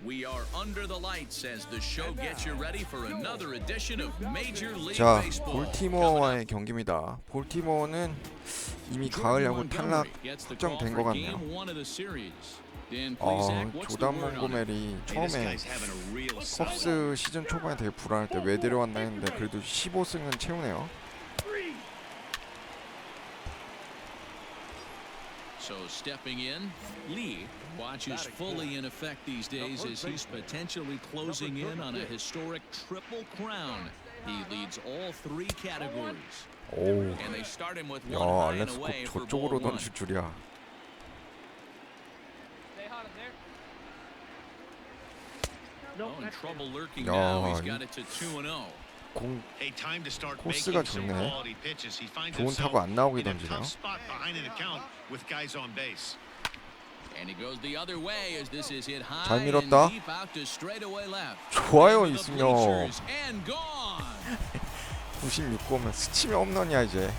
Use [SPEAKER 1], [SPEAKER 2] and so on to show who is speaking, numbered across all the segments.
[SPEAKER 1] We are under the lights as the show gets you ready for another edition of Major League
[SPEAKER 2] 자,
[SPEAKER 1] Baseball.
[SPEAKER 2] 볼티모어와의 경기입니다. 볼티모어는 이미 가을 야구 탈락 확정된 것 같네요. 조단 몬고메리 처음에 컵스 시즌 초반에 되게 불안할 때 왜 데려왔나 했는데 그래도 15승은 채우네요.
[SPEAKER 1] So stepping in, Lee watches fully in effect these days as he's potentially closing in on a historic triple crown. He leads all three categories.
[SPEAKER 2] 오,
[SPEAKER 1] And they start him with
[SPEAKER 2] 야,
[SPEAKER 1] one high and
[SPEAKER 2] 알렉스
[SPEAKER 1] away
[SPEAKER 2] 꼭
[SPEAKER 1] for
[SPEAKER 2] 저쪽으로
[SPEAKER 1] ball one.
[SPEAKER 2] 던질 줄이야.
[SPEAKER 1] Oh, in trouble lurking now. He's got it to 2-0.
[SPEAKER 2] 공 코스가 좋네. 좋은 타구 안 나오게 던지네요.
[SPEAKER 1] And he goes the other way as this is hit high
[SPEAKER 2] 잘
[SPEAKER 1] and
[SPEAKER 2] 밀었다.
[SPEAKER 1] deep out to straightaway left.
[SPEAKER 2] 좋아요,
[SPEAKER 1] Into the
[SPEAKER 2] 이승엽.
[SPEAKER 1] bleachers and gone.
[SPEAKER 2] 96고면 스치면 홈런이야 이제.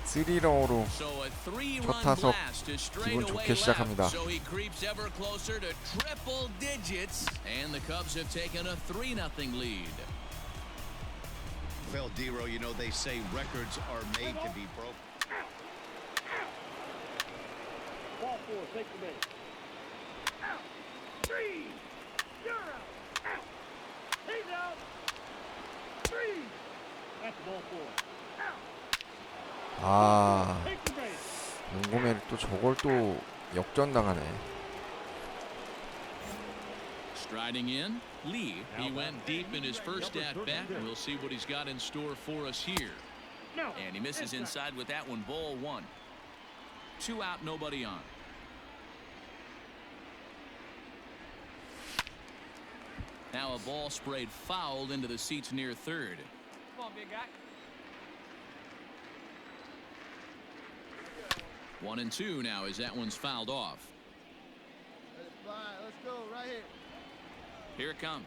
[SPEAKER 2] 3런으로
[SPEAKER 1] So a three-run
[SPEAKER 2] 첫 타석
[SPEAKER 1] blast to
[SPEAKER 2] 기분
[SPEAKER 1] straightaway
[SPEAKER 2] 좋게 시작합니다.
[SPEAKER 1] left. So he creeps ever closer to triple digits, and the Cubs have taken a 3-0 lead.
[SPEAKER 3] Well, Dero, you know they say records are made to be broken.
[SPEAKER 4] Ball four, take the base. Out. 3. You're out. Out. He's out. 3. That's ball four. Out.
[SPEAKER 2] 아,
[SPEAKER 4] Take the base.
[SPEAKER 2] 몬고메리 또 저걸 또 역전당하네.
[SPEAKER 1] Striding in, Lee. He went deep in his first at-bat. We'll see what he's got in store for us here. And he misses inside with that one, ball one. 2 out, nobody on. Now a ball sprayed fouled into the seats near third.
[SPEAKER 4] Come on, big guy.
[SPEAKER 1] 1-2 now as that one's fouled off.
[SPEAKER 4] Let's go right here.
[SPEAKER 1] Here it comes.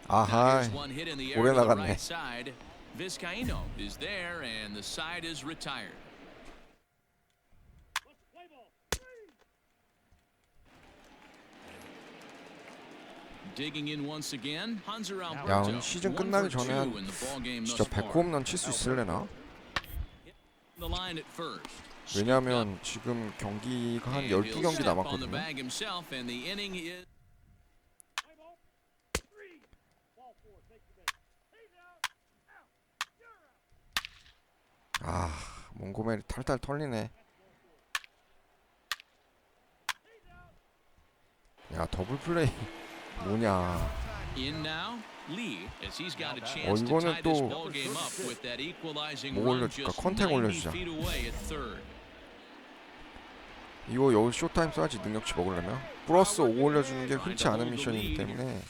[SPEAKER 2] 아하,
[SPEAKER 1] Here's one hit in the air
[SPEAKER 2] 오래
[SPEAKER 1] to the
[SPEAKER 2] 나갔네.
[SPEAKER 1] right side. Vizcaíno is there, and the side is retired.
[SPEAKER 4] Play ball.
[SPEAKER 1] Digging in once again, Hanser
[SPEAKER 2] 야,
[SPEAKER 1] Alberto.
[SPEAKER 2] 오늘 시즌
[SPEAKER 1] 1
[SPEAKER 2] 끝나기
[SPEAKER 1] for
[SPEAKER 2] 전에
[SPEAKER 1] 2 in the ball game
[SPEAKER 2] 진짜
[SPEAKER 1] thus
[SPEAKER 2] 100호
[SPEAKER 1] far.
[SPEAKER 2] 홈런 칠 수 있을래나?
[SPEAKER 1] The line at first.
[SPEAKER 2] 왜냐면 지금 경기가 한 12경기
[SPEAKER 1] on the
[SPEAKER 2] 남았거든요.
[SPEAKER 1] bag himself, and the inning is
[SPEAKER 4] Play ball. 3. Ball four, take the base. He's out. Out. You're out.
[SPEAKER 2] 아, 몬고메리 탈탈 털리네. 야, 더블 플레이 뭐냐?
[SPEAKER 1] in now. Lee, as he's got a chance to
[SPEAKER 2] 이거는
[SPEAKER 1] tie this
[SPEAKER 2] 또
[SPEAKER 1] ball game up with that equalizing
[SPEAKER 2] 뭐
[SPEAKER 1] run
[SPEAKER 2] 올려줄까?
[SPEAKER 1] just
[SPEAKER 2] 컨택
[SPEAKER 1] 90
[SPEAKER 2] 올려주자.
[SPEAKER 1] feet away at third.
[SPEAKER 2] 이거 여기 쇼타임 써야지 능력치 먹으려면. 플러스 5 올려주는 게 흔치 않은 미션이기 때문에.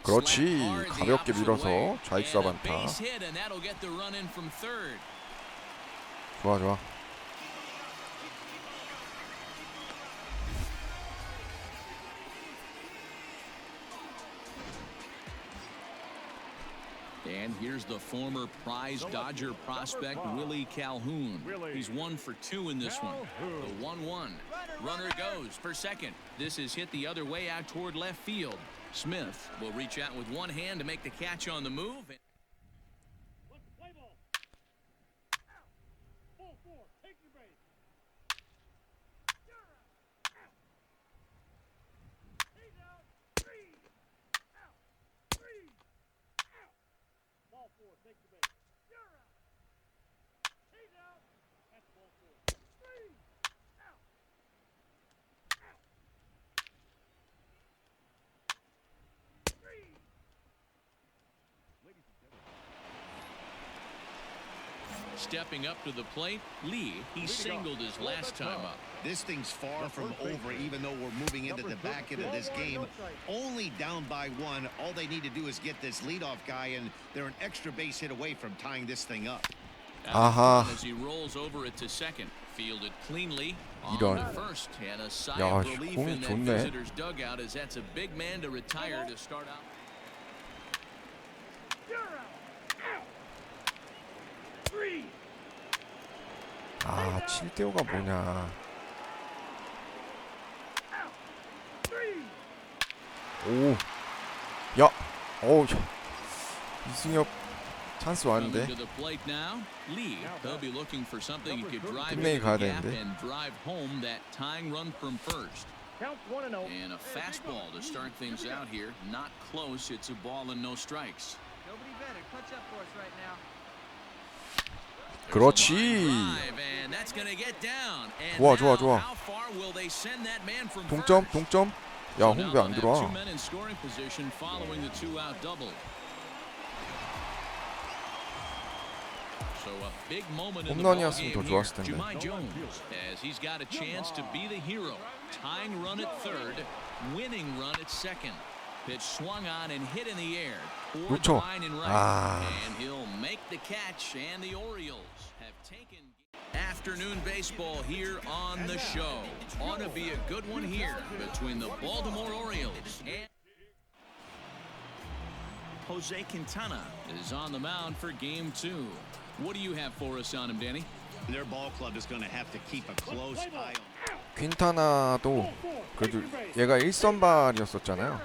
[SPEAKER 2] 그렇지, 가볍게 밀어서 좌익수 반타.
[SPEAKER 1] Base hit, and that'll get the run in from third.
[SPEAKER 2] 좋아 좋아.
[SPEAKER 1] And here's the former prize Dodger prospect, Willie Calhoun. He's 1 for 2 in this one. The 1-1. Runner goes for second. This is hit the other way out toward left field. Smith will reach out with one hand to make the catch on the move.
[SPEAKER 4] Let's play ball. Out. Ball four, take your base. You're out. Out. He's out. 3. Out. 3. Out. Ball four, take the base. You're out. He's out. That's ball four. 3. Out. Out. 3.
[SPEAKER 1] Stepping up to the plate, Lee, he singled his last time up.
[SPEAKER 3] This thing's far from over, even though we're moving into the back end of this game. Only down by 1. All they need to do is get this leadoff guy, and they're an extra base hit away from tying this thing up.
[SPEAKER 2] 아하.
[SPEAKER 1] As he rolls over it to second, fielded cleanly on
[SPEAKER 2] 이런.
[SPEAKER 1] to first, and a sigh
[SPEAKER 2] 야,
[SPEAKER 1] of relief
[SPEAKER 2] 공이
[SPEAKER 1] in that
[SPEAKER 2] 좋네.
[SPEAKER 1] visitor's dugout as that's a big man to retire to start out.
[SPEAKER 4] You're out. Out. 3.
[SPEAKER 2] 아 7대5가 뭐냐. 오, 야, 어우, 이승엽 찬스 왔는데. 끝내기 가야 되는데.
[SPEAKER 4] Counts 1-0.
[SPEAKER 1] And a fastball to start things out here. Not close. It's a ball and no strikes.
[SPEAKER 5] Nobody better catch up for us right now.
[SPEAKER 2] 그렇지. 좋아, 좋아, 좋아. 동점, 동점. 야, 홈 왜 안 들어와? 홈런이었으면 더 좋았을 텐데.
[SPEAKER 1] As he's got a chance to be the hero. Tying run at third, winning run at second. Pitch swung on and hit in the air. Toward the
[SPEAKER 2] 놓쳐.
[SPEAKER 1] line and right.
[SPEAKER 2] 아.
[SPEAKER 1] And he'll make the catch. And the Orioles have taken afternoon baseball here on the show. Ought to be a good one here between the Baltimore Orioles and Jose Quintana is on the mound for game 2. What do you have for us on him, Danny?
[SPEAKER 3] Their ball club is going to have to keep a close eye on.
[SPEAKER 2] 퀸타나도 그래도 얘가 1선발이었었잖아요.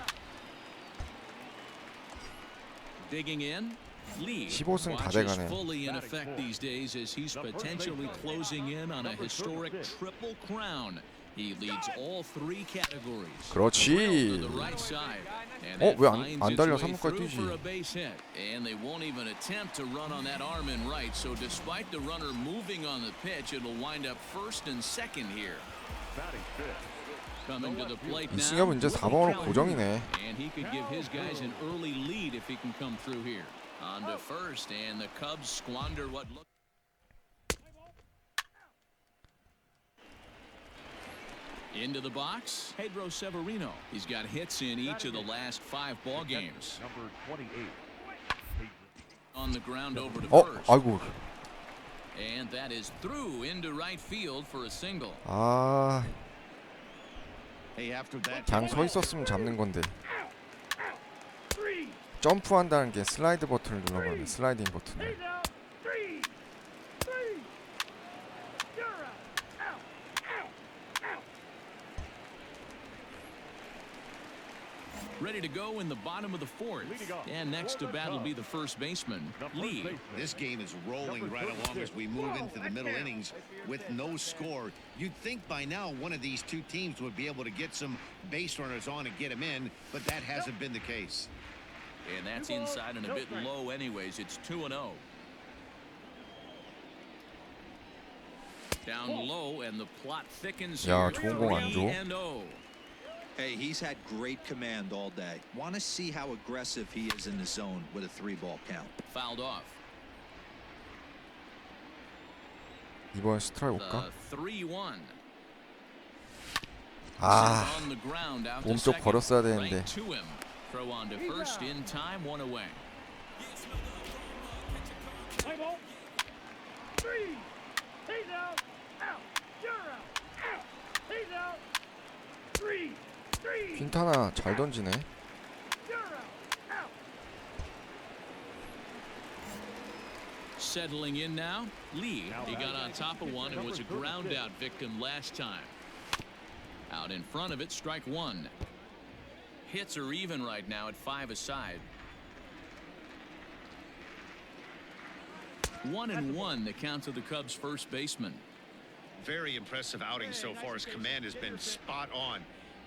[SPEAKER 1] Digging in, Lee
[SPEAKER 2] 15승 다
[SPEAKER 1] watches
[SPEAKER 2] 돼가네.
[SPEAKER 1] fully in effect these days as he's potentially closing in on a historic triple crown. He leads all 3 categories.
[SPEAKER 2] 그렇지.
[SPEAKER 1] To the right side. And
[SPEAKER 2] 어,
[SPEAKER 1] that
[SPEAKER 2] 왜
[SPEAKER 1] finds
[SPEAKER 2] 안
[SPEAKER 1] its
[SPEAKER 2] 달려?
[SPEAKER 1] way
[SPEAKER 2] 3루까지
[SPEAKER 1] through
[SPEAKER 2] 뛰지.
[SPEAKER 1] for a base hit. And they won't even attempt to run on that arm in right. So despite the runner moving on the pitch, it'll wind up first and second here. Coming to the plate now.
[SPEAKER 2] 이승엽은 이제 4번으로 고정이네.
[SPEAKER 1] And he could give his guys an early lead if he can come through here. On to first, and the Cubs squander what looked. Into the box, Pedro Severino. He's got hits in each of the last 5 ball games.
[SPEAKER 4] Number 28.
[SPEAKER 1] On the ground over to
[SPEAKER 2] 어,
[SPEAKER 1] first.
[SPEAKER 2] 아이고.
[SPEAKER 1] And that is through into right field for a single.
[SPEAKER 2] 아,
[SPEAKER 3] Hey, after that,
[SPEAKER 2] 그냥 서 있었으면 잡는 건데. 점프한다는 게 슬라이드 버튼을 눌러버리네. 슬라이딩 버튼을.
[SPEAKER 4] He's out. 3. You're out. Out.
[SPEAKER 1] Ready to go in the bottom of the 4th. And next to bat will be the first baseman, Lee.
[SPEAKER 3] this game is rolling right along as we move into the middle innings with no score. You'd think by now one of these 2 teams would be able to get some base runners on and get them in, but that hasn't been the case.
[SPEAKER 1] And that's inside and a bit low anyways. It's 2-0. Down low and the plot thickens
[SPEAKER 2] 야,
[SPEAKER 1] here.
[SPEAKER 2] 좋은 공 안 줘?
[SPEAKER 1] 3-0.
[SPEAKER 6] Hey, he's had great command all day. Want to see how aggressive he is in the zone with a 3-ball count.
[SPEAKER 1] Fouled off.
[SPEAKER 2] 이번 스트라이크 올까?
[SPEAKER 1] The 3-1.
[SPEAKER 2] 아,
[SPEAKER 1] On the ground out to
[SPEAKER 2] 몸쪽
[SPEAKER 1] second.
[SPEAKER 2] 걸었어야 되는데.
[SPEAKER 1] Right to him. Throw on to first in time, 1 away.
[SPEAKER 4] Play ball. 3. He's out. Out. You're out. Out. He's out. 3.
[SPEAKER 2] 퀸타나 잘 던지네.
[SPEAKER 4] You're out. Out.
[SPEAKER 1] Settling in now, Lee. He got on top of one and was a ground out victim last time. Out in front of it, strike 1. Hits are even right now at 5 aside. 1-1 the count to the Cubs first baseman.
[SPEAKER 3] Very impressive outing so far. His command has been spot on.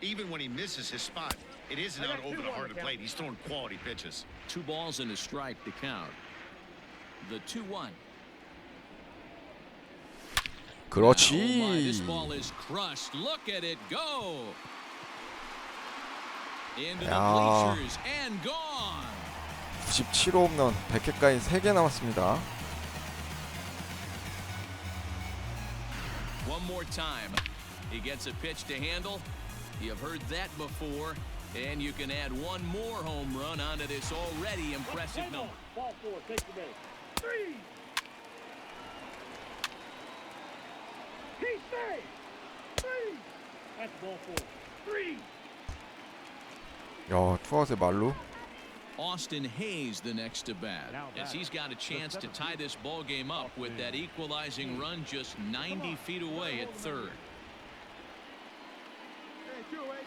[SPEAKER 3] Even when he misses his spot, it isn't out over the heart of the plate. He's throwing quality pitches.
[SPEAKER 1] 2 balls and a strike to count. The 2-1.
[SPEAKER 2] 그렇지.
[SPEAKER 1] Oh my, this ball is crushed. Look at it go. Into the
[SPEAKER 2] 야.
[SPEAKER 1] bleachers and gone.
[SPEAKER 2] 97호 홈런 100회까지 3개 남았습니다.
[SPEAKER 1] One more time. He gets a pitch to handle. You have heard that before. And you can add 1 more home run onto this already impressive number.
[SPEAKER 4] Ball 4. Take the base. 3. He stays. 3. That's ball 4. 3.
[SPEAKER 2] 야, 투아웃의 말로.
[SPEAKER 1] Austin Hayes the next to bat, as he's got a chance to tie this ball game up with that equalizing run just 90 feet away at third.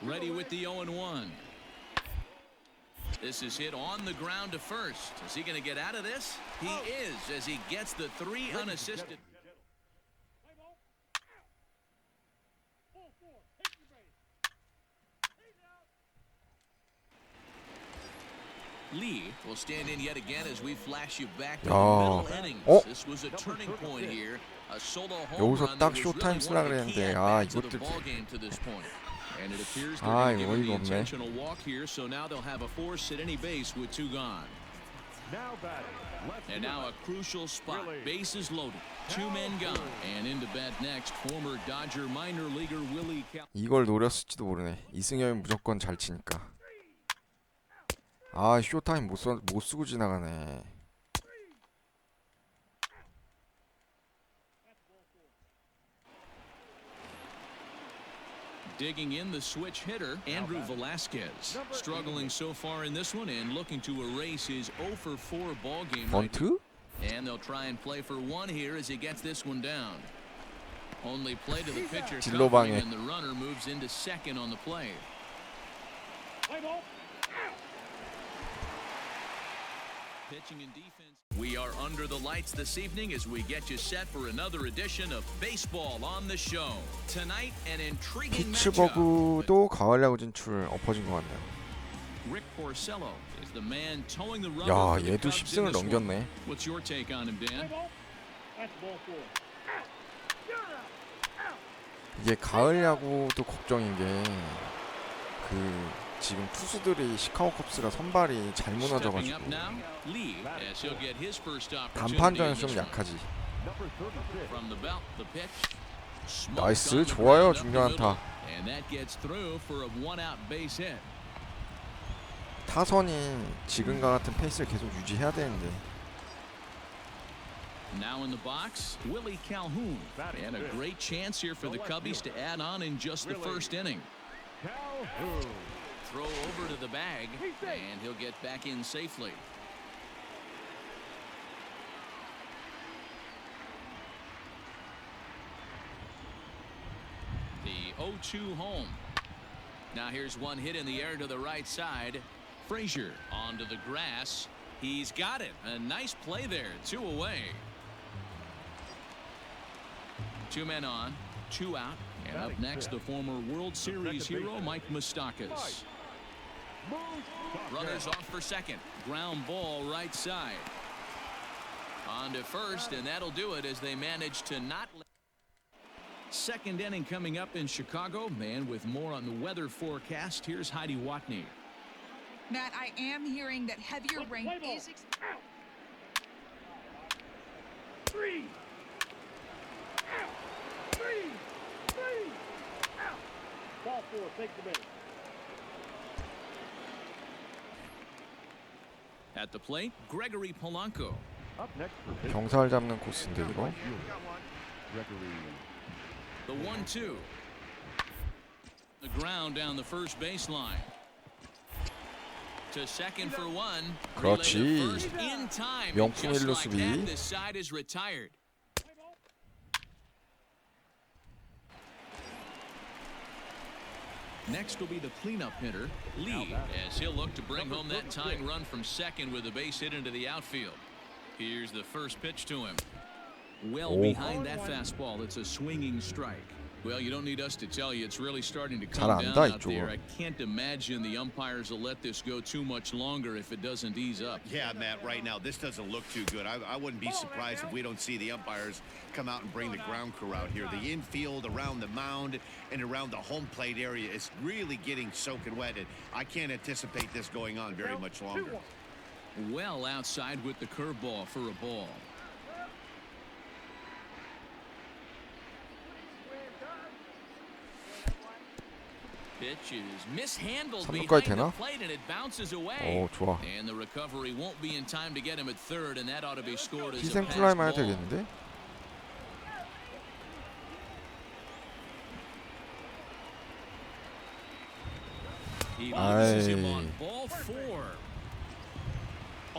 [SPEAKER 1] Ready with the 0-1. This is hit on the ground to first. Is he going to get out of this? He is, as he gets the 3 unassisted. Lee will stand in yet again as we flash you back to the middle innings. This was a turning point here. A solo home
[SPEAKER 2] 여기서
[SPEAKER 1] run
[SPEAKER 2] 딱
[SPEAKER 1] that was
[SPEAKER 2] 쇼타임
[SPEAKER 1] really
[SPEAKER 2] 쓰려고
[SPEAKER 1] one of the key
[SPEAKER 2] 그랬는데
[SPEAKER 1] at-bats of
[SPEAKER 2] 이것들
[SPEAKER 1] the ball game to this point. And it appears they're going to give him the intentional walk here, so now they'll have a force at any base with 2 gone. And now a crucial spot. Bases loaded. 2 men gone. And into bat next, former Dodger minor leaguer Willie Cal.
[SPEAKER 2] 이걸 노렸을지도 모르네. 이승엽이 무조건 잘 치니까. 아, 쇼타임 못 쓰고 지나가네.
[SPEAKER 1] Digging in the switch hitter, Andrew Velasquez. Struggling so far in this one and looking to erase his 0-for-4 ball game.
[SPEAKER 2] 번트?
[SPEAKER 1] And they'll try and play for 1 here as he gets this one down. Only play to the pitcher covering, and the runner moves into second on the play. Pitching and defense. We are under the lights this evening as we get you set for another edition of Baseball on the Show. Tonight, an intriguing matchup.
[SPEAKER 2] 피츠버그도 가을 야구 진출 엎어진 것 같네요.
[SPEAKER 1] Rick Porcello is the man towing the rubber.
[SPEAKER 2] 야,
[SPEAKER 1] for the
[SPEAKER 2] 얘도
[SPEAKER 1] Cubs in
[SPEAKER 2] 10승을
[SPEAKER 1] this one.
[SPEAKER 2] 넘겼네.
[SPEAKER 1] What's your take on him, Dan?
[SPEAKER 2] 이게 가을 야구도 걱정인 게 지금 투수들이 시카고 컵스가 선발이 잘 무너져가지고 단판전에서 좀 약하지. 나이스, 좋아요. 중요한 타. 타선이 지금과 같은 페이스를 계속 유지해야 되는데.
[SPEAKER 1] Now in the box, Willie Calhoun, and a great chance here for the Cubbies to add on in just the first inning. Throw over to the bag, and he'll get back in safely. The 0-2 home. Now here's one hit in the air to the right side. Frazier onto the grass. He's got it. A nice play there. 2 away. 2 men on, 2 out. And up next, the former World Series hero, Mike Moustakas. Runners off for second. Ground ball right side. On to first, and that'll do it as they manage to not let. Second inning coming up in Chicago. And with more on the weather forecast, here's Heidi Watney.
[SPEAKER 7] Matt, I am hearing that heavier rain is.
[SPEAKER 4] 3. Ball 4, take the base.
[SPEAKER 1] At the plate, Gregory Polanco.
[SPEAKER 2] 경사를 잡는 코스인데 이거.
[SPEAKER 1] The 1-2. The ground down the first baseline. To second for 1.
[SPEAKER 2] 그렇지.
[SPEAKER 1] In time.
[SPEAKER 2] 명품
[SPEAKER 1] Just
[SPEAKER 2] 1루
[SPEAKER 1] like
[SPEAKER 2] 수비.
[SPEAKER 1] that, this side is retired. Next will be the cleanup hitter, Lee, as he'll look to bring home that tying run from second with a base hit into the outfield. Here's the first pitch to him. Well behind that fastball, it's a swinging strike. Well, you don't need us to tell you, it's really starting to come down out there. I can't imagine the umpires will let this go too much longer if it doesn't ease up.
[SPEAKER 3] Yeah, Matt, right now, this doesn't look too good. I wouldn't be surprised if we don't see the umpires come out and bring the ground crew out here. The infield, around the mound, and around the home plate area is really getting soaking wet, and I can't anticipate this going on very much longer.
[SPEAKER 1] Well outside with the curveball for a ball. Pitch is mishandled behind the plate and it bounces away.
[SPEAKER 2] 오, 좋아.
[SPEAKER 1] And the recovery won't be in time to get him at third, and that ought to be scored as a
[SPEAKER 2] 희생
[SPEAKER 1] pass
[SPEAKER 2] 플라이만 해야
[SPEAKER 1] ball.
[SPEAKER 2] 되겠는데?
[SPEAKER 1] He loses him on ball 4.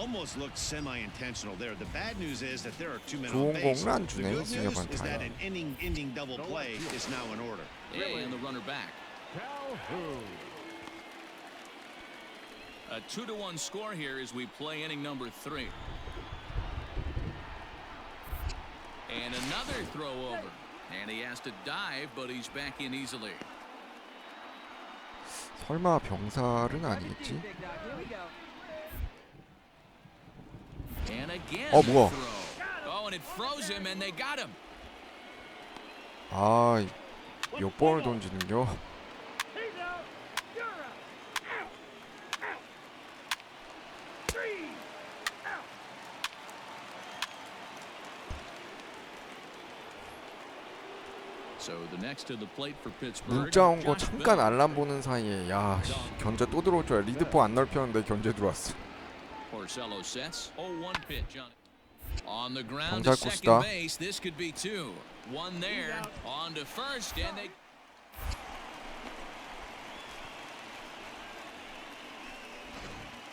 [SPEAKER 3] almost looked semi-intentional there. The bad news is that there are two men
[SPEAKER 2] 좋은
[SPEAKER 3] on base.
[SPEAKER 2] 공을 안
[SPEAKER 3] The
[SPEAKER 2] 주네,
[SPEAKER 3] good news
[SPEAKER 2] 이승엽한테.
[SPEAKER 3] is that an inning double play is now in order.
[SPEAKER 1] And the runner back.
[SPEAKER 4] Calhoun.
[SPEAKER 1] A 2-1 score here as we play inning number 3. And another throw over. And he has to dive, but he's back in easily.
[SPEAKER 2] 설마 병살은 아니겠지?
[SPEAKER 5] Big dog, here we go.
[SPEAKER 1] And again,
[SPEAKER 2] 뭐야?
[SPEAKER 1] the throw. Oh, and it froze him, and they got him.
[SPEAKER 2] 아, 몇 번을 던지는겨?
[SPEAKER 4] He's out. You're out. Out. Out. 3 out.
[SPEAKER 1] So the next to the plate for Pittsburgh.
[SPEAKER 2] 문자 온 거
[SPEAKER 1] Josh
[SPEAKER 2] 잠깐
[SPEAKER 1] Bell.
[SPEAKER 2] 알람 보는 사이에 야, 씨, 견제 또 들어올 줄 알아. 리드포 안 넓혔는데 견제 들어왔어.
[SPEAKER 1] Porcello sets. 0-1 pitch on it. On the ground
[SPEAKER 2] 경찰
[SPEAKER 1] to second
[SPEAKER 2] 코스다.
[SPEAKER 1] base. This could be 2. One there. On to first, and they.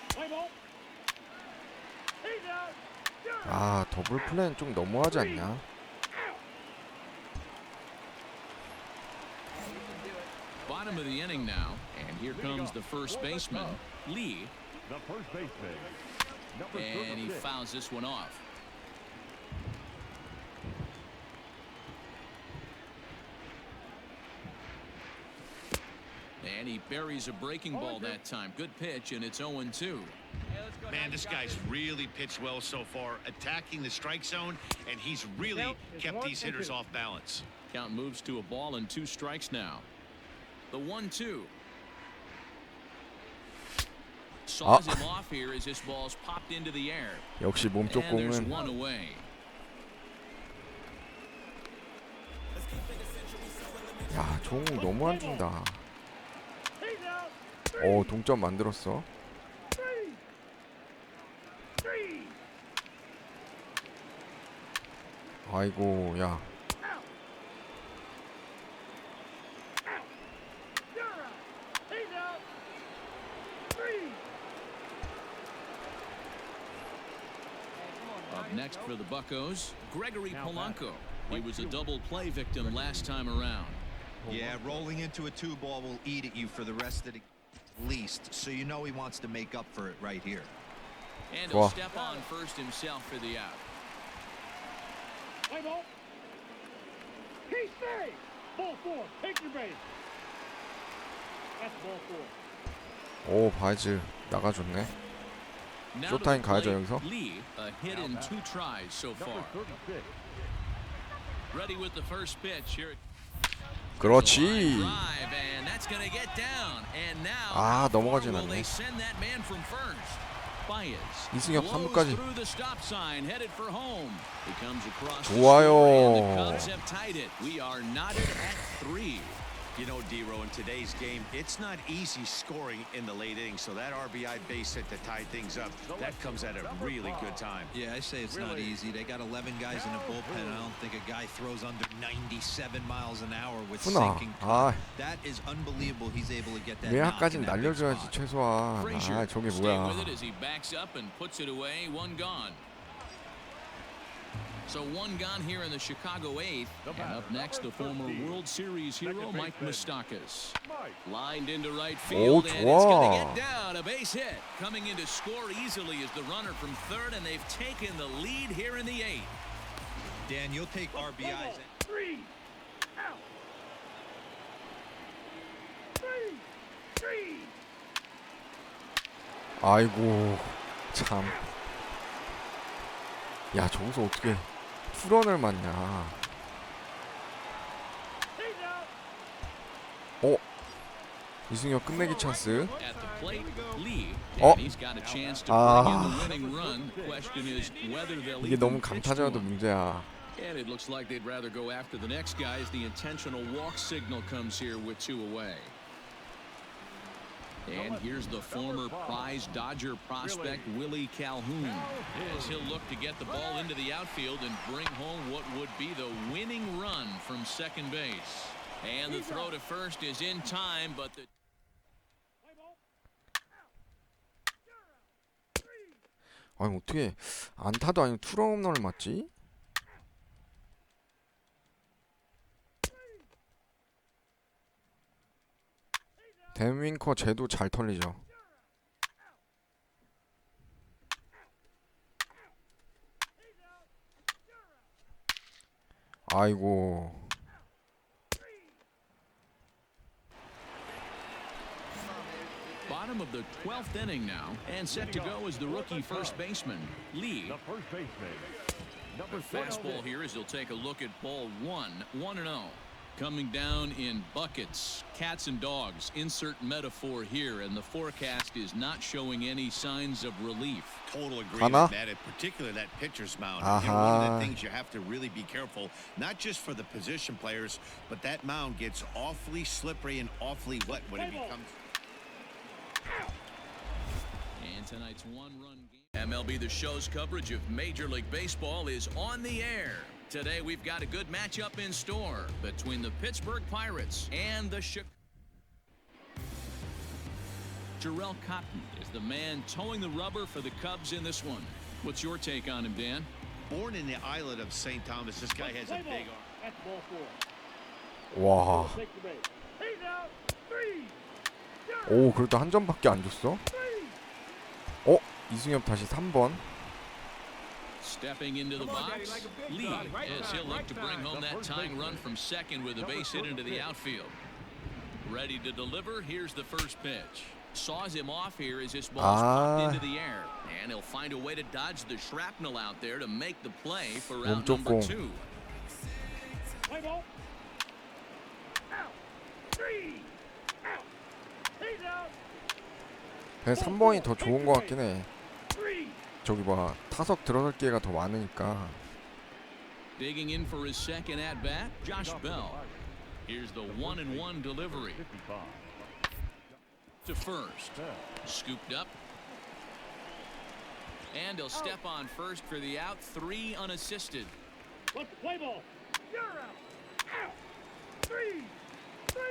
[SPEAKER 4] Play ball. He's out. You're out.
[SPEAKER 2] 아, 더블 플레이는 좀 너무하지 않냐?
[SPEAKER 1] Bottom of the inning now, and here comes the first baseman, Lee,
[SPEAKER 4] The first baseman. Number
[SPEAKER 1] and he
[SPEAKER 4] 36.
[SPEAKER 1] fouls this one off. And he buries a breaking ball that time. Good pitch, and it's 0-2.
[SPEAKER 3] Man, this guy's really pitched well so far, attacking the strike zone, and he's really kept these hitters off balance.
[SPEAKER 1] Count moves to a ball and 2 strikes now. The 1-2. Saws him off here as this ball's popped into the air.
[SPEAKER 2] 역시 몸쪽
[SPEAKER 1] And there's
[SPEAKER 2] 공은
[SPEAKER 1] one away.
[SPEAKER 2] 야, 종 너무 안 준다.
[SPEAKER 4] He's out.
[SPEAKER 2] 동점 만들었어.
[SPEAKER 4] 3 3
[SPEAKER 2] 아이고, 야.
[SPEAKER 4] out. Out. You're out. He's out. 3
[SPEAKER 1] Up next for the Buccos, Gregory Polanco. He was a double play victim last time around.
[SPEAKER 6] Yeah, rolling into a 2-ball will eat at you for the rest of the least, so you know he wants to make up for it right here.
[SPEAKER 1] And he'll
[SPEAKER 2] Wow.
[SPEAKER 1] step on first himself for the out.
[SPEAKER 4] Play ball. He stays. Ball 4. Take your base. That's ball 4.
[SPEAKER 2] 오, 바이즈 나가줬네.
[SPEAKER 1] Now to
[SPEAKER 2] 쇼타임
[SPEAKER 1] the
[SPEAKER 2] 가야죠,
[SPEAKER 1] plate,
[SPEAKER 2] 여기서.
[SPEAKER 1] Lee, a hit in 2 tries so
[SPEAKER 4] Number
[SPEAKER 1] far.
[SPEAKER 4] 36.
[SPEAKER 1] Ready with the first pitch here.
[SPEAKER 2] 그렇지.
[SPEAKER 1] Drive, and that's going to get down. And now,
[SPEAKER 2] 아, 넘어가진
[SPEAKER 1] will they
[SPEAKER 2] 않네.
[SPEAKER 1] send that man from first? Baez
[SPEAKER 2] 이승엽
[SPEAKER 1] blows
[SPEAKER 2] 3루까지.
[SPEAKER 1] through the stop sign, headed for home. He comes across the
[SPEAKER 2] 좋아요.
[SPEAKER 1] score, and the Cubs have tied it. We are knotted at 3.
[SPEAKER 3] You know, D-Row, in today's game, it's not easy scoring in the late innings, so that RBI base hit to tie things up, that comes at a really good time.
[SPEAKER 6] Yeah, I say it's not easy. They got 11 guys in the bullpen. I don't think a guy throws under 97 miles an hour with
[SPEAKER 2] 훈아,
[SPEAKER 6] sinking.
[SPEAKER 2] 아,
[SPEAKER 6] That is unbelievable. He's able to get that.
[SPEAKER 2] 외야까진 날려줘야지 최소한.
[SPEAKER 1] Frazier
[SPEAKER 2] 아, 저게
[SPEAKER 1] stay
[SPEAKER 2] 뭐야.
[SPEAKER 1] with it as he backs up and puts it away. One gone. So one gone here in the Chicago 8th. And up next, the former World Series hero, Mike Moustakas. Lined into right field, and it's going to
[SPEAKER 2] 좋아.
[SPEAKER 1] get down. A base hit. Coming in to score easily is the runner from third, and they've taken the lead here in the 8th.
[SPEAKER 6] Dan, you'll take RBIs.
[SPEAKER 4] 3 out. 3 3
[SPEAKER 2] 아이고, 참. 야, 저기서 어떻게 투런을 맞냐.
[SPEAKER 4] He's out.
[SPEAKER 2] 이승엽 끝내기 찬스.
[SPEAKER 1] At the plate, Lee,
[SPEAKER 2] Oh.
[SPEAKER 1] and he's got a chance to
[SPEAKER 2] Ah.
[SPEAKER 1] bring in the winning run. The question is whether they'll
[SPEAKER 2] 이게
[SPEAKER 1] even
[SPEAKER 2] 너무
[SPEAKER 1] pitch to
[SPEAKER 2] 강타자여도
[SPEAKER 1] him.
[SPEAKER 2] 문제야.
[SPEAKER 1] And it looks like they'd rather go after the next guy as the intentional walk signal comes here with 2 away. And here's the former prize Dodger prospect, Willie Calhoun, as he'll look to get the ball into the outfield and bring home what would be the winning run from second base. And the throw to first is in time, but the
[SPEAKER 2] 아니 어떻게 안타도 아니고 투런홈런을 맞지? 댄 윙커 쟤도 잘 털리죠. 아이고.
[SPEAKER 1] Bottom of the 12th inning now, and set to go is the rookie first baseman, Lee.
[SPEAKER 4] The first baseman. Number
[SPEAKER 1] The fastball here as he'll take a look at ball 1-0. Coming down in buckets, cats and dogs, insert metaphor here, and the forecast is not showing any signs of relief.
[SPEAKER 3] Total agreement,
[SPEAKER 2] Hana?
[SPEAKER 3] Matt. Particularly that pitcher's mound.
[SPEAKER 2] Aha.
[SPEAKER 3] You know, one of the things you have to really be careful, not just for the position players, but that mound gets awfully slippery and awfully wet when it becomes.
[SPEAKER 1] And tonight's one-run game. MLB The Show's coverage of Major League Baseball is on the air. Today we've got a good matchup in store between the Pittsburgh Pirates and the Jarrell Cotton is the man towing the rubber for the Cubs in this one. What's your take on him, Dan?
[SPEAKER 3] Born in the islet of St. Thomas, this guy has a big arm.
[SPEAKER 4] That's ball 4.
[SPEAKER 2] 와.
[SPEAKER 4] Take the base. He's out. 3.
[SPEAKER 2] 오 그래도 한 점밖에 안 줬어? 이승엽 다시 3번.
[SPEAKER 1] Stepping into the box, Lee, as he'll look to bring home that tying run from second with a base hit into the outfield. Ready to deliver, here's the first pitch. Saws him off here as this ball is popped into the air. And he'll find a way to dodge the shrapnel out there to make the play for out number 2.
[SPEAKER 4] Play ball. Out. 3. Out. He's out.
[SPEAKER 2] 그냥 3번이 더 좋은 것 같긴 해.
[SPEAKER 4] 3.
[SPEAKER 2] 저기 봐 타석 들어갈 기회가 더 많으니까.
[SPEAKER 1] Digging in for his second at bat, Josh Bell. Here's the 1-1 delivery
[SPEAKER 4] 55.
[SPEAKER 1] to first. Scooped up. And he'll step on first for the out, 3 unassisted.
[SPEAKER 4] Let's play ball. You're out. Out. 3. 3.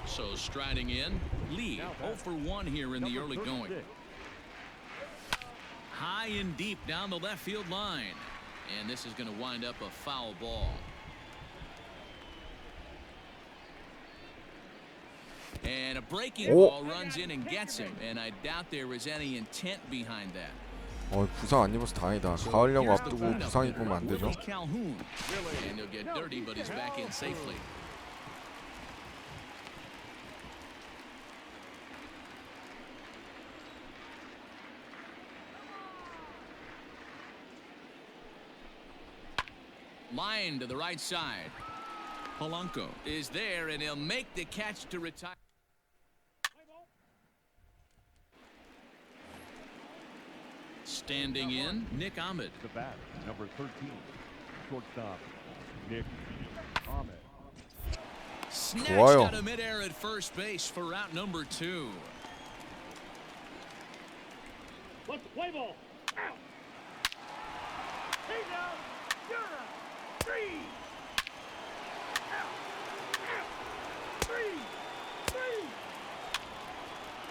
[SPEAKER 1] So striding in, Lee 0 for 1 here in the early going. High and deep down the left field line. And this is going to wind up a foul ball. And a breaking ball runs in and gets him. And I doubt there was any intent behind that.
[SPEAKER 2] 부상 안 입어서 다행이다. 가을야구 앞두고 부상 입으면 안 되죠.
[SPEAKER 1] Calhoun. And he'll get dirty, but he's back in safely. Line to the right side. Polanco is there, and he'll make the catch to retire. Standing in, Nick Ahmed.
[SPEAKER 4] The bat, number 13. Shortstop, Nick Ahmed.
[SPEAKER 1] Snatched
[SPEAKER 2] 좋아요.
[SPEAKER 1] out of midair at first base for route number 2.
[SPEAKER 4] Let's play ball. Out. He's out. You're out. 3. Out. Out. 3. 3.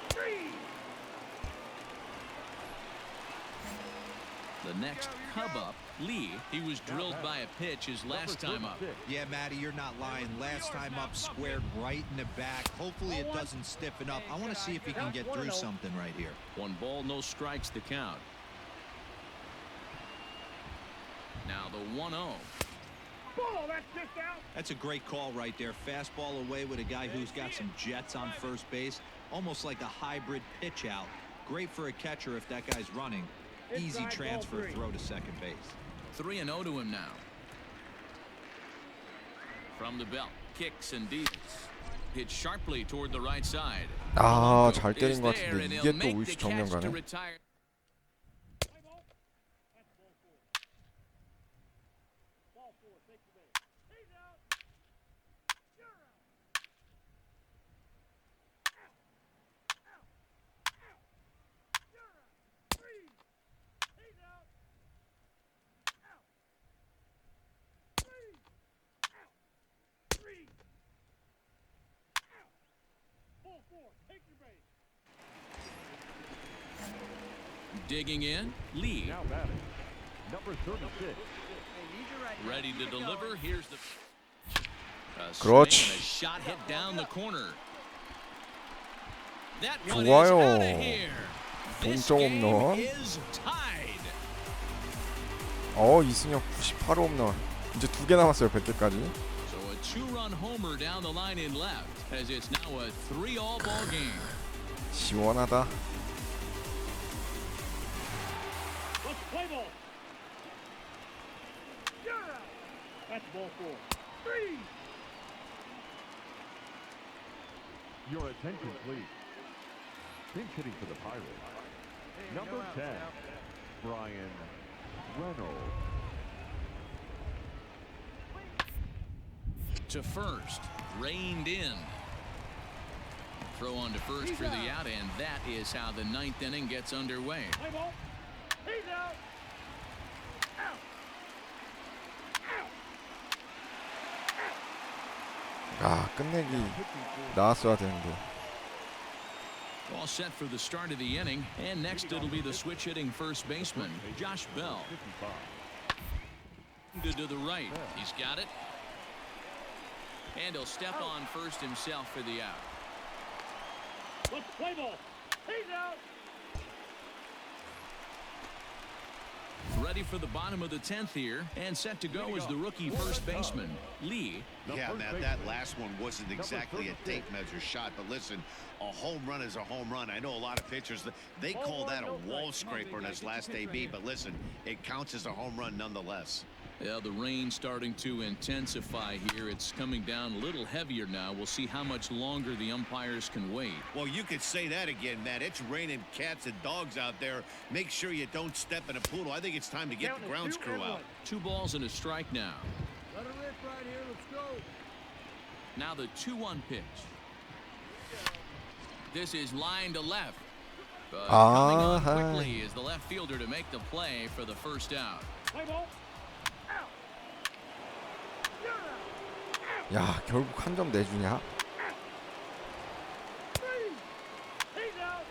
[SPEAKER 4] 3.
[SPEAKER 1] The next Cub up, Lee. He was drilled by a pitch his last time up.
[SPEAKER 6] Yeah, Matty, you're not lying. Last time up, squared right in the back. Hopefully it doesn't stiffen up. I want to see if he can get through something right here.
[SPEAKER 1] 1 ball, no strikes the count. Now the 1-0.
[SPEAKER 4] Ball, that's just out.
[SPEAKER 6] That's a great call right there. Fastball away with a guy who's got some jets on first base. Almost like a hybrid pitch out. Great for a catcher if that guy's running. Easy transfer throw to second base.
[SPEAKER 1] 3-0 to him now. From the belt, kicks and deals. Hit sharply toward the right side.
[SPEAKER 2] 잘 때린 것 같은데 이게 또 우익수 정면 가네.
[SPEAKER 4] Play ball. That's ball 4. Ball 4, take the base. He's out. You're out. Out. Out. Out. You're out. 3. He's out. Out. 3. Out. 3. Out. Ball 4, take your base.
[SPEAKER 1] Digging in, Lee.
[SPEAKER 4] Now batting, number 36.
[SPEAKER 5] Hey, these are right now.
[SPEAKER 1] Ready to
[SPEAKER 5] Keep it
[SPEAKER 1] deliver.
[SPEAKER 5] going.
[SPEAKER 1] Here's the a
[SPEAKER 2] 그렇지.
[SPEAKER 1] swing and a shot hit down the corner. That one is
[SPEAKER 2] 좋아요.
[SPEAKER 1] out of here. This
[SPEAKER 2] 동점
[SPEAKER 1] game
[SPEAKER 2] 홈런.
[SPEAKER 1] is tied.
[SPEAKER 2] 이승엽 98호 홈런. 이제 2개 남았어요. 100개까지.
[SPEAKER 1] So a 2-run homer down the line in left as it's now a 3-all ball game.
[SPEAKER 2] 시원하다.
[SPEAKER 4] Let's play ball. You're out. That's ball 4. 3. Your attention, please. Pinch hitting for the Pirates.
[SPEAKER 5] Hey,
[SPEAKER 4] Number
[SPEAKER 5] no out,
[SPEAKER 4] 10,
[SPEAKER 5] no out.
[SPEAKER 4] Brian Reynolds.
[SPEAKER 1] To first, reined in. Throw on to first for the out, and that is how the 9th inning gets underway.
[SPEAKER 4] Play ball. He's out. Out.
[SPEAKER 2] 아, 끝내기 나왔어야 되는데.
[SPEAKER 1] All set for the start of the inning, and next it'll be the switch-hitting first baseman, Josh Bell.
[SPEAKER 4] 55.
[SPEAKER 1] To the right, he's got it. And he'll step on first himself for the out.
[SPEAKER 4] Let's play ball. He's out.
[SPEAKER 1] Ready for the bottom of the 10th here, and set to go is the rookie first baseman, Lee.
[SPEAKER 3] Yeah, Matt, that last one wasn't exactly a tape measure shot, but listen, a home run is a home run. I know a lot of pitchers, they call that a wall scraper in his last AB, but listen, it counts as a home run nonetheless.
[SPEAKER 1] Yeah, the rain starting to intensify here. It's coming down a little heavier now. We'll see how much longer the umpires can wait.
[SPEAKER 3] Well, you could say that again, Matt. It's raining cats and dogs out there. Make sure you don't step in a poodle. I think it's time to get the grounds crew out.
[SPEAKER 1] 2 balls and a strike now.
[SPEAKER 5] Let her rip right here. Let's go.
[SPEAKER 1] Now the 2-1 pitch. This is line to left. But coming on quickly is the left fielder to make the play for the first out.
[SPEAKER 4] Play ball. Out. You're out.
[SPEAKER 2] 야, 결국 한 점 내주냐?
[SPEAKER 4] 3. He's out.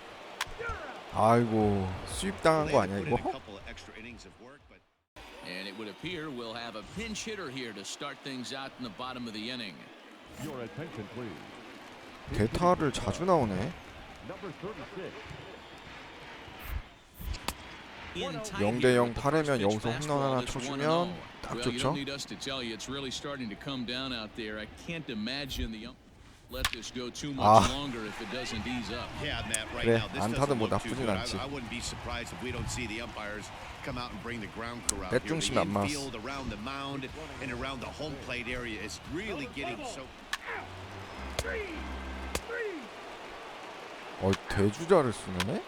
[SPEAKER 4] You're out.
[SPEAKER 2] 아이고, 수입 당한 거 아니야
[SPEAKER 3] They put in
[SPEAKER 2] 이거?
[SPEAKER 3] a couple of extra innings of work, but
[SPEAKER 1] And it would appear we'll have a pinch hitter here to start things out in the bottom of the inning.
[SPEAKER 4] Your attention, please.
[SPEAKER 2] 대타를 자주 나오네.
[SPEAKER 4] Number 36.
[SPEAKER 2] 0대 0 8회면 여기서 홈런 하나 쳐주면 딱
[SPEAKER 1] Well, you
[SPEAKER 2] 좋죠.
[SPEAKER 1] don't need us to tell you it's really starting to come down out there. I can't imagine the let this go too much longer if it doesn't ease up.
[SPEAKER 3] yeah, Matt, right
[SPEAKER 2] 그래,
[SPEAKER 3] now this
[SPEAKER 2] 안타도
[SPEAKER 3] doesn't
[SPEAKER 2] 뭐
[SPEAKER 3] look too
[SPEAKER 2] 나쁘진
[SPEAKER 3] good.
[SPEAKER 2] 않지.
[SPEAKER 3] I wouldn't be surprised if we don't see the umpires come out and bring the ground crew out
[SPEAKER 2] 뱃
[SPEAKER 3] here.
[SPEAKER 2] 중심이
[SPEAKER 3] The
[SPEAKER 2] 안 맞았어.
[SPEAKER 3] infield around the mound and around the home plate area is really getting so.
[SPEAKER 4] 3. 3.
[SPEAKER 2] 대주자를 쓰네.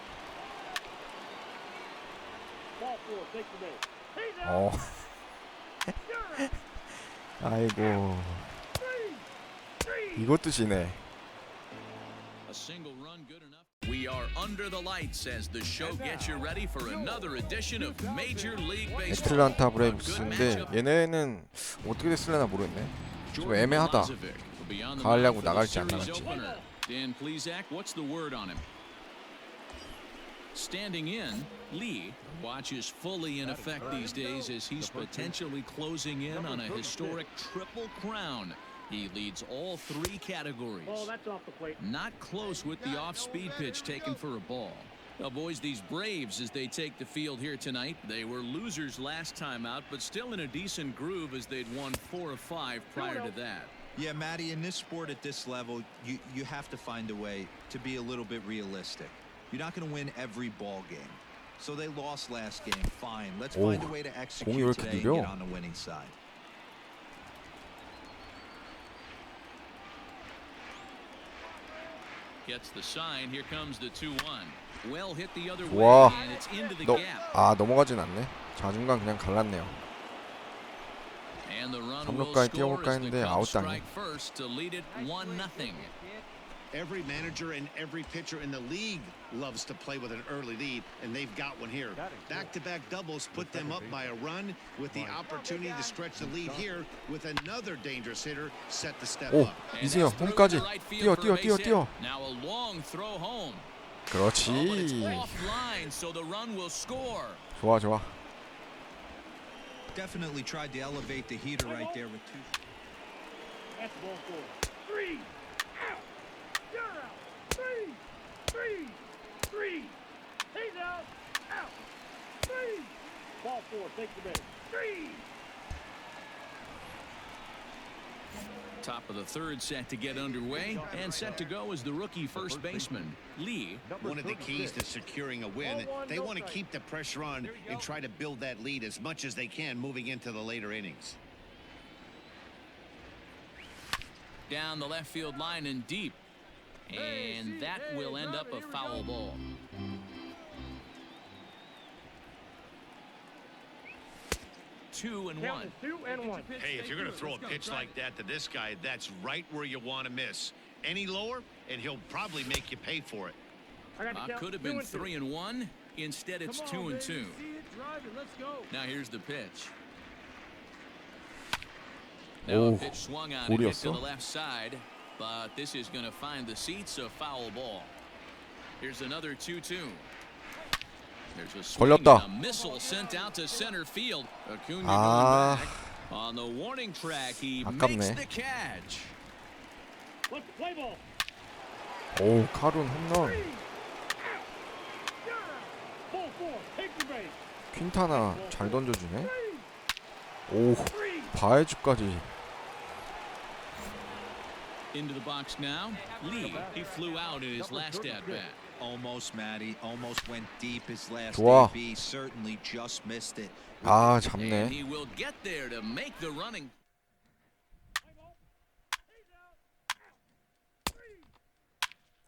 [SPEAKER 4] Ball 4. Take the base. He's out.
[SPEAKER 2] 어. 아이고,
[SPEAKER 4] 3.
[SPEAKER 2] 이것도 지네.
[SPEAKER 1] A single run good enough. We are under the lights as the show gets you ready for another edition of Major League Baseball.
[SPEAKER 2] 애틀란타 브레이브스인데 얘네는 어떻게 됐을려나 모르겠네. 좀 애매하다. 가을 야구 나갈지 안 나갈지.
[SPEAKER 1] Dan Plesac, what's the word on him? Standing in, Lee watches fully in effect these days as he's potentially closing in on a historic triple crown. He leads all 3 categories.
[SPEAKER 4] Ball, that's off the plate.
[SPEAKER 1] Not close with the off-speed pitch taken for a ball. Now, boys, these Braves, as they take the field here tonight, they were losers last time out, but still in a decent groove as they'd won 4 of 5 prior to that.
[SPEAKER 6] Yeah, Matty, in this sport at this level, you have to find a way to be a little bit realistic. You're not going to win every ball game. So they lost last game. Fine. Let's find a way to execute today and get on the winning side.
[SPEAKER 1] Gets the sign. Here comes the 2-1. Well hit the other
[SPEAKER 2] 와,
[SPEAKER 1] way, and it's into the gap.
[SPEAKER 2] 넘어가진 않네. 좌중간 그냥 갈랐네요.
[SPEAKER 1] And the run
[SPEAKER 2] 3루까지 뛰어볼까 했는데 아웃 당해.
[SPEAKER 1] first to lead it 1-0.
[SPEAKER 3] Every manager and every pitcher in the league loves to play with an early lead, and they've got one here. Back-to-back doubles put them up by a run with the opportunity to stretch the lead here with another dangerous hitter set to step
[SPEAKER 2] 오,
[SPEAKER 3] up.
[SPEAKER 2] 이승엽 홈까지 뛰어.
[SPEAKER 1] Now a long throw home.
[SPEAKER 2] 그렇지.
[SPEAKER 1] Offline, so the run will score.
[SPEAKER 2] 좋아 좋아.
[SPEAKER 6] Definitely tried to elevate the heater right there with two.
[SPEAKER 4] That's ball four. Three. Out. You're out. Three. Three. Three. He's out. Out. Three. Ball four. Take the base. Three.
[SPEAKER 1] Top of the third set to get underway, and set to go is the rookie first baseman, Lee.
[SPEAKER 3] One of the keys to securing a win, they want to keep the pressure on and try to build that lead as much as they can moving into the later innings.
[SPEAKER 1] Down the left field line and deep. And that will end up a foul ball. Two and
[SPEAKER 4] Count
[SPEAKER 1] one.
[SPEAKER 4] is 2 and 1.
[SPEAKER 3] Hey, if you're going to throw a pitch like that to this guy, that's right where you want to miss. Any lower, and he'll probably make you pay for it.
[SPEAKER 4] I got to count
[SPEAKER 1] Could have
[SPEAKER 4] 2
[SPEAKER 1] been
[SPEAKER 4] and 2.
[SPEAKER 1] 3 and 1. Instead, it's 2 and 2.
[SPEAKER 5] See it, drive it, let's go.
[SPEAKER 1] Now here's the pitch. Now
[SPEAKER 2] 오,
[SPEAKER 1] a pitch swung on and hit to
[SPEAKER 2] 볼이었어?
[SPEAKER 1] the left side, but this is going to find the seats, a foul ball. Here's another 2-2. There's a swing
[SPEAKER 2] 걸렸다.
[SPEAKER 1] and a missile sent out to center field. Acuna
[SPEAKER 2] 아,
[SPEAKER 1] going back. On the warning track, he
[SPEAKER 2] 아깝네.
[SPEAKER 1] makes the catch.
[SPEAKER 4] Let's play ball.
[SPEAKER 2] 오, 카룬 홈런.
[SPEAKER 4] Three. Out. You're out. Ball four. Take the base.
[SPEAKER 2] 퀸타나 잘 던져주네.
[SPEAKER 4] Three.
[SPEAKER 2] 오,
[SPEAKER 4] Three.
[SPEAKER 2] 바해주까지.
[SPEAKER 1] Into the box now. Lee, he flew out in his last at-bat.
[SPEAKER 6] Almost, Matty. Almost went deep his last
[SPEAKER 2] 좋아.
[SPEAKER 6] AB. Certainly just missed it.
[SPEAKER 2] 아,
[SPEAKER 1] And
[SPEAKER 2] 잡네.
[SPEAKER 1] he will get there to make the running.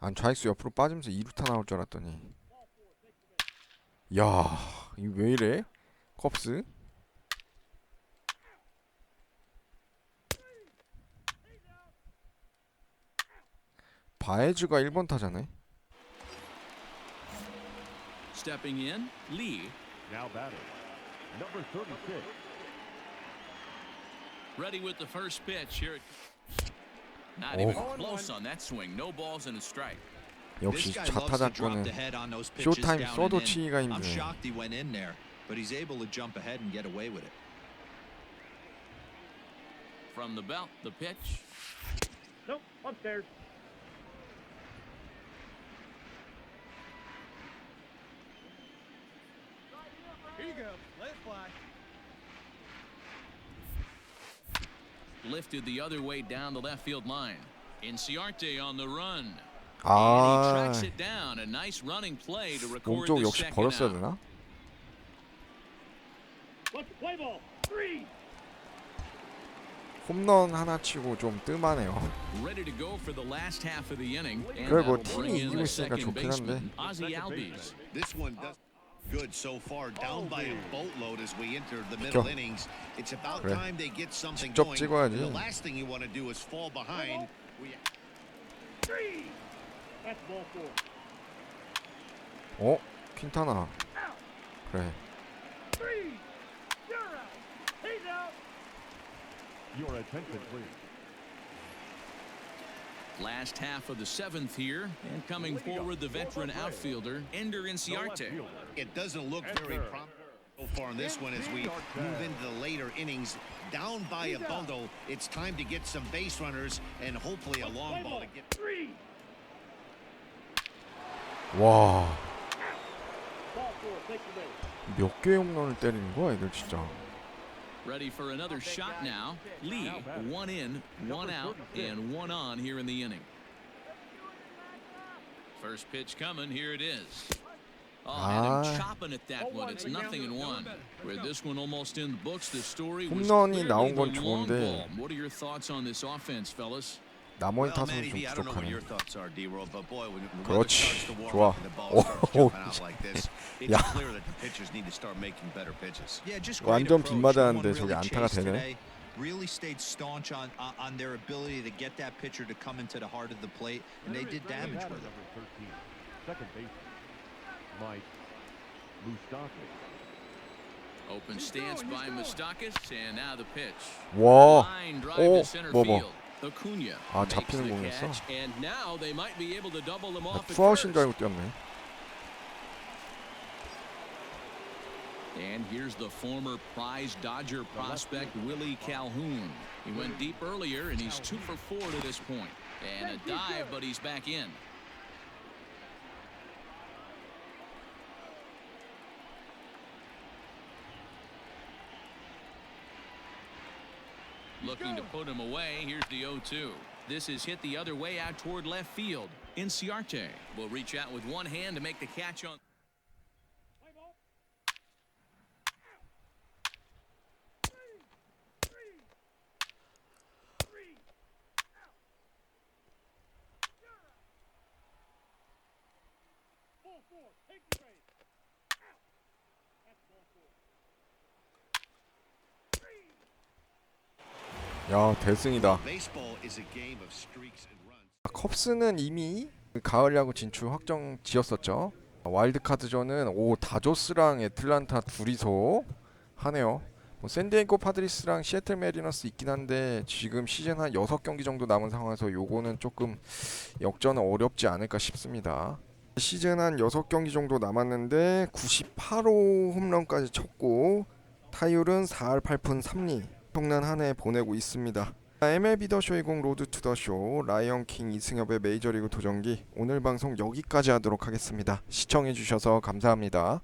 [SPEAKER 2] 안 좌익수 옆으로 빠지면서 2루타 나올 줄 알았더니. 야, 이 왜 이래? 컵스? 바에즈가 1번 타자네.
[SPEAKER 1] Stepping in, Lee.
[SPEAKER 4] Now batting. Number 36.
[SPEAKER 1] Ready with the first pitch. Here it Not even
[SPEAKER 2] Oh.
[SPEAKER 1] close on that swing. No balls and a strike.
[SPEAKER 2] 역시
[SPEAKER 6] This guy loves to
[SPEAKER 2] 좌타자
[SPEAKER 6] drop
[SPEAKER 2] 거는
[SPEAKER 6] the head on those pitches
[SPEAKER 2] 쇼타임
[SPEAKER 6] down
[SPEAKER 2] 써도
[SPEAKER 6] and in.
[SPEAKER 2] 치기가
[SPEAKER 6] I'm
[SPEAKER 2] 힘드네.
[SPEAKER 6] shocked he went in there, but he's able to jump ahead and get away with it.
[SPEAKER 1] From the belt, the pitch.
[SPEAKER 4] Nope. Upstairs.
[SPEAKER 5] Here you go, let it fly.
[SPEAKER 1] Lifted the other way down the left field line. Inciarte on the run. And he
[SPEAKER 2] 아,
[SPEAKER 1] tracks it down. A nice running play to record
[SPEAKER 2] 몸쪽
[SPEAKER 1] the
[SPEAKER 2] 역시
[SPEAKER 1] second
[SPEAKER 2] 버렸어야
[SPEAKER 1] out.
[SPEAKER 2] 되나?
[SPEAKER 4] Let's play ball. Three.
[SPEAKER 2] 홈런 하나 치고 좀 뜸하네요.
[SPEAKER 1] Ready to go for the last half of the inning. And
[SPEAKER 2] 그래, 뭐
[SPEAKER 1] that'll
[SPEAKER 2] 팀이
[SPEAKER 1] bring in
[SPEAKER 2] 이기고
[SPEAKER 1] the
[SPEAKER 2] 있으니까
[SPEAKER 1] second
[SPEAKER 2] 좋긴 한데.
[SPEAKER 1] baseman, Ozzie Albies.
[SPEAKER 3] This one does good so far, down by a boatload as we enter the middle innings. It's about
[SPEAKER 2] 그래.
[SPEAKER 3] time they get something
[SPEAKER 2] 직접
[SPEAKER 3] going.
[SPEAKER 2] 찍어야지.
[SPEAKER 3] The last thing you want to do is fall behind.
[SPEAKER 4] Three. That's ball four.
[SPEAKER 2] 어? 퀸타나. 그래.
[SPEAKER 4] Three. You're out. He's out. Your attention, please.
[SPEAKER 1] Last half of the seventh here, and coming forward, the veteran outfielder, Ender Inciarte.
[SPEAKER 3] It doesn't look very promising so far in this one as we move into the later innings. Down by a bundle, it's time to get some base runners and hopefully a long ball to get.
[SPEAKER 4] Three.
[SPEAKER 2] 와,
[SPEAKER 4] Ball four. Take the base.
[SPEAKER 2] 몇 개의 홈런을 때리는 거야, 애들 진짜.
[SPEAKER 1] Ready for another shot now. Lee, one in, one out, and one on here in the inning. First pitch coming. Here it is. Oh, had him
[SPEAKER 2] Ah.
[SPEAKER 1] chopping at that one. It's 0-1. With this one almost in the books, the story was
[SPEAKER 2] 홈런이
[SPEAKER 1] clearly
[SPEAKER 2] 나온 건
[SPEAKER 1] the long
[SPEAKER 2] 좋은데.
[SPEAKER 1] ball. What are your thoughts on this offense, fellas?
[SPEAKER 2] 나머지
[SPEAKER 3] Well,
[SPEAKER 2] 타선이
[SPEAKER 3] Matty
[SPEAKER 2] 좀
[SPEAKER 3] B, I don't know what your
[SPEAKER 2] 부족하네.
[SPEAKER 3] thoughts are, D-Roll, but boy, when the weather
[SPEAKER 2] 그렇지.
[SPEAKER 3] starts to warm
[SPEAKER 2] 좋아.
[SPEAKER 3] up and the ball starts
[SPEAKER 2] 오,
[SPEAKER 3] jumping out like this, it's
[SPEAKER 2] 야.
[SPEAKER 3] clear that the pitchers need to start making better pitches.
[SPEAKER 6] Yeah, just
[SPEAKER 2] 완전
[SPEAKER 6] great approach.
[SPEAKER 2] 빗맞았는데
[SPEAKER 6] No one
[SPEAKER 2] 저게
[SPEAKER 6] really
[SPEAKER 2] 안타가
[SPEAKER 6] chased
[SPEAKER 2] 되네.
[SPEAKER 6] today. Really stayed staunch on their ability to get that pitcher to come into the heart of the plate, and they did damage with it.
[SPEAKER 4] Number 13. Second base. Mike Moustakis.
[SPEAKER 1] Open stance by Moustakis, and now the pitch.
[SPEAKER 2] 와,
[SPEAKER 1] Line drive
[SPEAKER 2] 오,
[SPEAKER 1] to center
[SPEAKER 2] 뭐.
[SPEAKER 1] field. Acuna
[SPEAKER 2] 아,
[SPEAKER 1] makes
[SPEAKER 2] 잡히는
[SPEAKER 1] the
[SPEAKER 2] 공이었어?
[SPEAKER 1] catch, and now they might be able to double them
[SPEAKER 2] 나
[SPEAKER 1] off at
[SPEAKER 2] 투아웃인 줄
[SPEAKER 1] first.
[SPEAKER 2] 알고 뛰었네.
[SPEAKER 1] And here's the former prize Dodger prospect Willie Calhoun. He went deep earlier, and he's 2 for 4 to this point. And a dive, but he's back in. Looking to put him away. Here's the 0-2. This is hit the other way out toward left field. Inciarte will reach out with one hand to make the catch on.
[SPEAKER 2] 야, 대승이다.
[SPEAKER 3] Baseball is a game of streaks and runs.
[SPEAKER 2] 컵스는 이미 가을 야구 진출 확정 지었었죠. 와일드카드전은 다조스랑 애틀란타 둘이서 하네요. 샌디에이고 파드리스랑 시애틀 메리너스 있긴 한데 지금 시즌 한 6경기 정도 남은 상황에서 요거는 조금 역전은 어렵지 않을까 싶습니다. 시즌 한 6경기 정도 남았는데 98호 홈런까지 쳤고 타율은 4할 8푼 3리. 엄청난 한 해 보내고 있습니다. MLB 더 쇼20 로드 투 더 쇼 라이언킹 이승엽의 메이저리그 도전기 오늘 방송 여기까지 하도록 하겠습니다. 시청해주셔서 감사합니다.